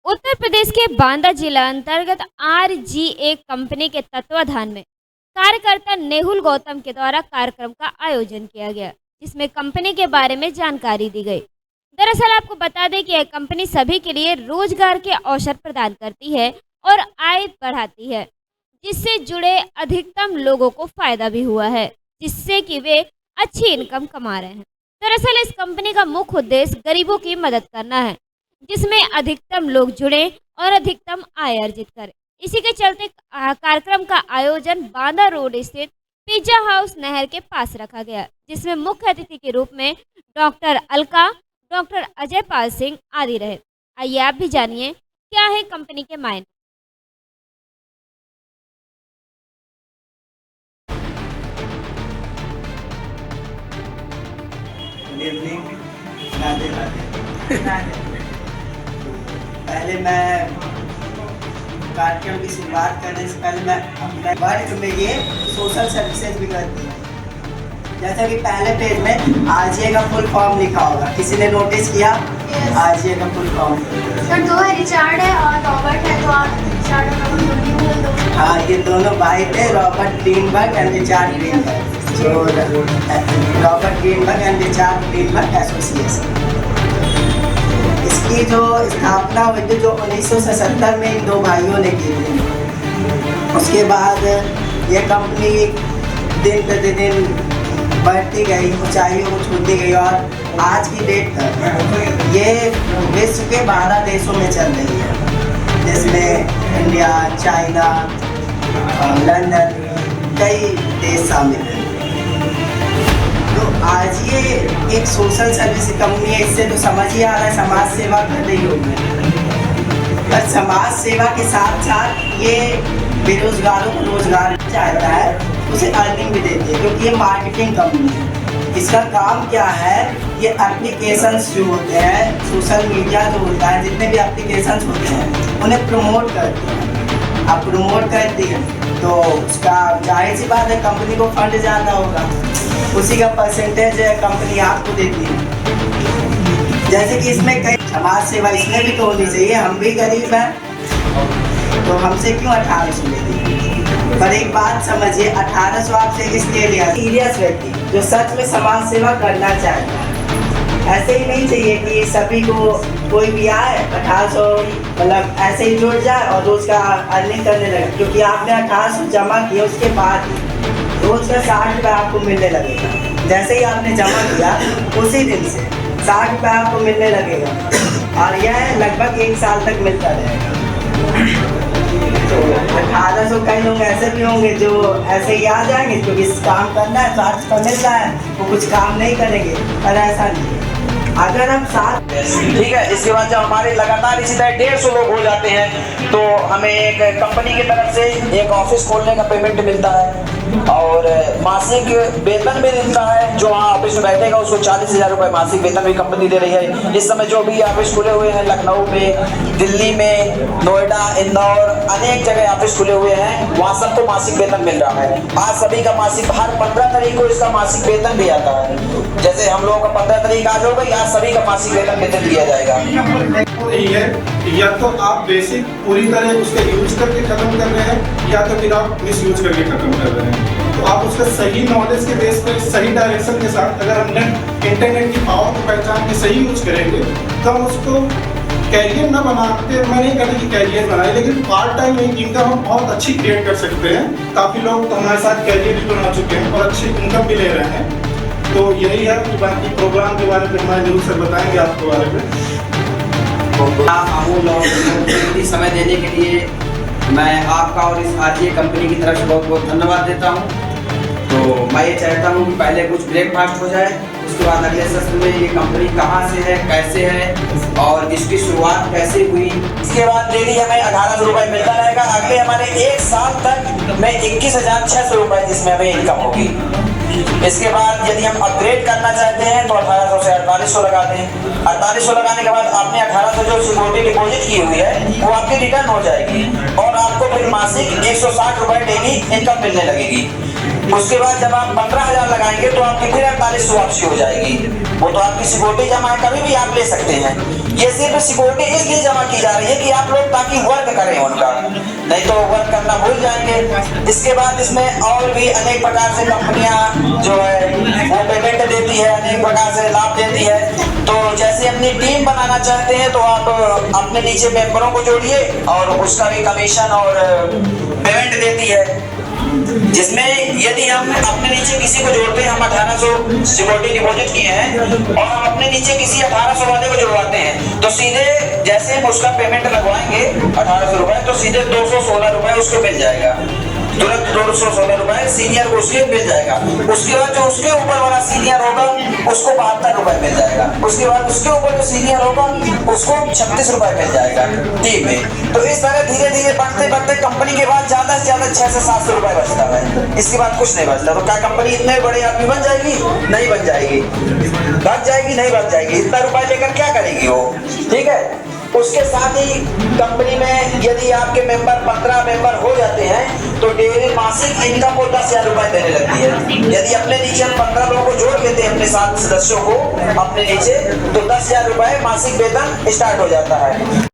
उत्तर प्रदेश के बांदा जिला अंतर्गत आरजीए कंपनी के तत्वाधान में कार्यकर्ता नेहुल गौतम के द्वारा कार्यक्रम का आयोजन किया गया, जिसमें कंपनी के बारे में जानकारी दी गई। दरअसल आपको बता दें कि यह कंपनी सभी के लिए रोजगार के अवसर प्रदान करती है और आय बढ़ाती है, जिससे जुड़े अधिकतम लोगों को फायदा भी हुआ है, जिससे कि वे अच्छी इनकम कमा रहे हैं। दरअसल इस कंपनी का मुख्य उद्देश्य गरीबों की मदद करना है, जिसमें अधिकतम लोग जुड़े और अधिकतम आय अर्जित करें। इसी के चलते कार्यक्रम का आयोजन बांदा रोड स्थित पिज्जा हाउस नहर के पास रखा गया, जिसमें मुख्य अतिथि के रूप में डॉक्टर अलका, डॉक्टर अजय पाल सिंह आदि रहे। आइए आप भी जानिए क्या है कंपनी के मायने। राधे राधे। पहले मैं कार्यक्रम की शुरुआत करने से पहले मैं अपने वर्क में ये सोशल सर्विसेज भी करती हूँ। जैसा कि पहले पेज में आरजीए का फुल फॉर्म लिखा होगा, किसी ने नोटिस किया? आरजीए का फुल फॉर्म सर दो है, रिचार्ड है और रॉबर्ट है, तो आप रिचार्ड और हाँ, ये दोनों भाई थे, Robert Greenberg and Richard Greenberg. Robert Greenberg and Richard Greenberg association. इसकी जो स्थापना हुई थी जो 1977 में इन दो भाइयों ने की थी। उसके बाद ये कंपनी दिन प्रतिदिन बढ़ती गई, ऊंचाइयों को छूती गई और आज की डेट तक ये विश्व के 12 देशों में चल रही है, जिसमें इंडिया, चाइना, लंदन, कई देश शामिल हैं। तो आज ये एक सोशल सर्विस कंपनी है, इससे तो समझ ही आ रहा है समाज सेवा कर रही होगी। पर समाज सेवा के साथ साथ ये बेरोजगारों को रोजगार चाहता है, उसे अर्निंग भी देती है, क्योंकि ये मार्केटिंग कंपनी है। इसका काम क्या है? ये एप्लीकेशंस जो होते हैं, सोशल मीडिया जो होता है, जितने भी एप्लीकेशंस होते हैं उन्हें प्रमोट करती है। आप प्रमोट करती है तो उसका जाहिर सी बात है कंपनी को फंड ज़्यादा होगा, उसी का परसेंटेज कंपनी आपको देती है। जैसे कि इसमें कई समाज सेवा इसमें भी तो होनी चाहिए। हम भी गरीब हैं तो हमसे क्यों 1800 लेती? पर एक बात समझिए, 1800 आपसे इसलिए लिया, सीरियस व्यक्ति जो सच में समाज सेवा करना चाहता है। ऐसे ही नहीं चाहिए कि सभी को कोई भी आए 1800 मतलब ऐसे ही जुड़ जाए और रोज का अर्निंग करने लगे, क्योंकि आपने 1800 जमा किया, उसके बाद रोज का 60 रुपये आपको मिलने लगेगा। जैसे ही आपने जमा किया उसी दिन से 60 रुपये आपको मिलने लगेगा और यह लगभग 1 साल तक मिलता रहेगा। तो 1800 कई लोग ऐसे भी होंगे जो ऐसे ही आ जाएंगे, क्योंकि काम करना है, 60 रुपये मिल रहा है, वो कुछ काम नहीं करेंगे। पर ऐसा नहीं है, अगर हम साथ ठीक है। इसके बाद जब हमारे लगातार इसी तरह 150 लोग हो जाते हैं तो हमें एक कंपनी की तरफ से एक ऑफिस खोलने का पेमेंट मिलता है और मासिक वेतन भी मिलता है। जो वहाँ ऑफिस में बैठेगा उसको 40,000 रुपये मासिक वेतन भी कंपनी दे रही है। इस समय जो भी ऑफिस खुले हुए हैं लखनऊ में, दिल्ली में, नोएडा, इंदौर, अनेक जगह ऑफिस खुले हुए हैं, वहाँ सबको मासिक वेतन मिल रहा है। आज सभी का मासिक हर 15 तारीख को इसका मासिक वेतन भी आता है। जैसे हम लोगों का 15 तारीख आज हो गई, आज सभी का मासिक वेतन दिया जाएगा। नहीं है, या तो आप बेसिक पूरी तरह उसका यूज करके खत्म कर रहे हैं या तो फिर आप मिस यूज करके खत्म कर रहे हैं। तो आप उसका सही नॉलेज के बेस पर सही डायरेक्शन के साथ अगर हमने इंटरनेट की पावर को पहचान के सही यूज करेंगे तो हम उसको कैरियर न बनाते, मैं नहीं कहता कि कैरियर बनाए, लेकिन पार्ट टाइम इनकम हम बहुत अच्छी क्रिएट कर सकते हैं। काफ़ी लोग तो हमारे साथ कैरियर भी बना चुके हैं और अच्छी इनकम भी ले रहे हैं। तो यही है कि बाकी प्रोग्राम के बारे में हमारे जरूर सर बताएंगे आपके बारे में। अमूल और समय देने के लिए मैं आपका और इस आरजीए कंपनी की तरफ से बहुत बहुत धन्यवाद देता हूं। तो मैं ये चाहता हूं कि पहले कुछ ब्रेकफास्ट हो जाए, उसके बाद अगले सत्र में ये कंपनी कहां से है, कैसे है और इसकी शुरुआत कैसे हुई। इसके बाद डेली हमें 1800 रुपये मिलता रहेगा। अगले हमारे 1 साल तक में 21,600 रुपये इसमें हमें इनकम होगी। इसके बाद यदि हम अपग्रेड करना चाहते हैं तो 1800 से 4800 लगा दें। 4800 लगाने के बाद आपने 1800 जो सिक्योरिटी डिपॉजिट की हुई है वो आपकी रिटर्न हो जाएगी और आपको फिर मासिक 160 रुपये डेली इनकम मिलने लगेगी। उसके बाद जब आप 15,000 लगाएंगे तो आपकी फिर 48 वापसी हो जाएगी। वो तो आपकी सिक्योरिटी जमा है, कभी भी आप ले सकते हैं। ये सिर्फ सिक्योरिटी इसलिए जमा की जा रही है कि आप लोग ताकि वर्क करें उनका, नहीं तो वर्क करना भूल जाएंगे। इसके बाद इसमें और भी अनेक प्रकार से कंपनियां जो है वो पेमेंट देती है, अनेक प्रकार से लाभ देती है। तो जैसे अपनी टीम बनाना चाहते हैं तो आप अपने नीचे मेंबरों को जोड़िए और उसका भी कमीशन और पेमेंट देती है। जिसमें यदि हम अपने नीचे किसी को जोड़ते हैं, हम 1800 सिक्योरिटी डिपॉजिट किए हैं और हम अपने नीचे किसी 1800 वाले को जुड़वाते हैं, तो सीधे जैसे हम उसका पेमेंट लगवाएंगे 1800 रुपए, तो सीधे 216 रुपए उसको मिल जाएगा, तुरंत 216 रुपए सीनियर को उसके मिल जाएगा। उसके बाद जो उसके ऊपर वाला सीनियर होगा उसको 72 रुपए मिल जाएगा। उसके बाद उसके ऊपर जो सीनियर होगा उसको 36 रुपए मिल जाएगा टीम में। तो इस तरह धीरे धीरे बढ़ते बढ़ते कंपनी के बाद ज्यादा से ज्यादा 600 से 700 रुपए बचता है, इसके बाद कुछ नहीं बचता। तो क्या कंपनी इतने बड़े आदमी बन जाएगी? नहीं बन जाएगी। बच जाएगी? नहीं बच जाएगी। इतना रुपए लेकर क्या करेगी वो? ठीक है। उसके साथ ही कंपनी में यदि आपके मेंबर 15 मेंबर हो जाते हैं तो डेली मासिक इनकम को 10,000 रुपए देने लगती है। यदि अपने नीचे हम 15 लोगों को जोड़ लेते हैं, अपने 7 सदस्यों को अपने नीचे, तो 10,000 रुपए मासिक वेतन स्टार्ट हो जाता है।